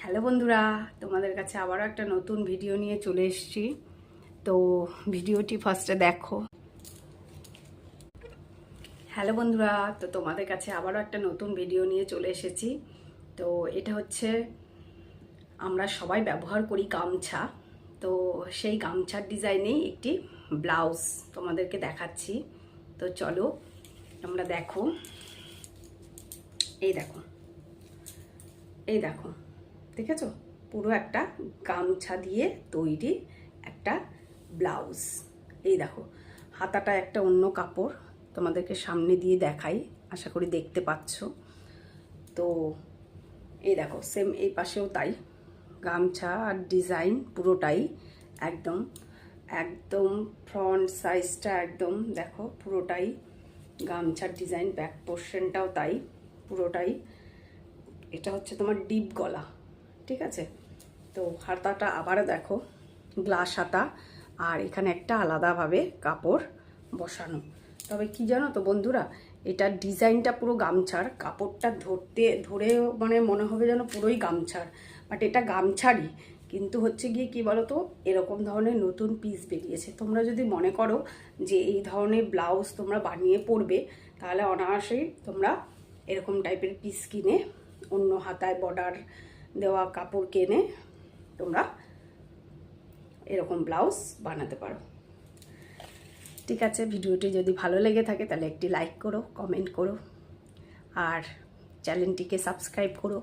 Hello বন্ধুরা, তোমাদের কাছে আবারও একটা নতুন ভিডিও নিয়ে চলে এসেছি। তো ভিডিওটি ফার্স্টে দেখো। হ্যালো বন্ধুরা, তো তোমাদের কাছে আবারও একটা নতুন ভিডিও নিয়ে চলে এসেছি। তো এটা হচ্ছে আমরা সবাই ব্যবহার করি গামছা। তো সেই গামছার ডিজাইনেই একটি ব্লাউজ তোমাদেরকে দেখাচ্ছি। তো চলো তোমরা দেখো। এই দেখো, এই দেখো, দেখেছো? পুরো একটা গামছা দিয়ে তৈরি একটা ব্লাউজ। এই দেখো, হাতাটা একটা অন্য কাপড়, তোমাদেরকে সামনে দিয়ে দেখাই, আশা করি দেখতে পাচ্ছ। তো এই দেখো, সেম এই পাশেও তাই, গামছা আর ডিজাইন পুরোটাই একদম একদম ফ্রন্ট সাইজটা একদম দেখো পুরোটাই গামছার ডিজাইন, ব্যাক পোর্শনটাও তাই পুরোটাই। এটা হচ্ছে তোমার ডিপ গলা, ঠিক আছে? তো হাতাটা আবারও দেখো গ্লাস হাতা, আর এখানে একটা আলাদাভাবে কাপড় বসানো। তবে কি জানো তো বন্ধুরা, এটার ডিজাইনটা পুরো গামছার, কাপড়টা ধরে মানে মনে হবে যেন পুরোই গামছার, বাট এটা গামছারই। কিন্তু হচ্ছে গিয়ে কি বলো তো, এরকম ধরনের নতুন পিস বেরিয়েছে। তোমরা যদি মনে করো যে এই ধরনের ব্লাউজ তোমরা বানিয়ে পরবে, তাহলে অনায়াসেই তোমরা এরকম টাইপের পিস কিনে, অন্য হাতায় বর্ডার দেওয়া কাপড় কিনে তোমরা এরকম ব্লাউজ বানাতে পারো। ঠিক আছে, ভিডিওটি যদি ভালো লেগে থাকে তাহলে একটি লাইক করো, কমেন্ট করো, আর চ্যানেলটিকে সাবস্ক্রাইব করো।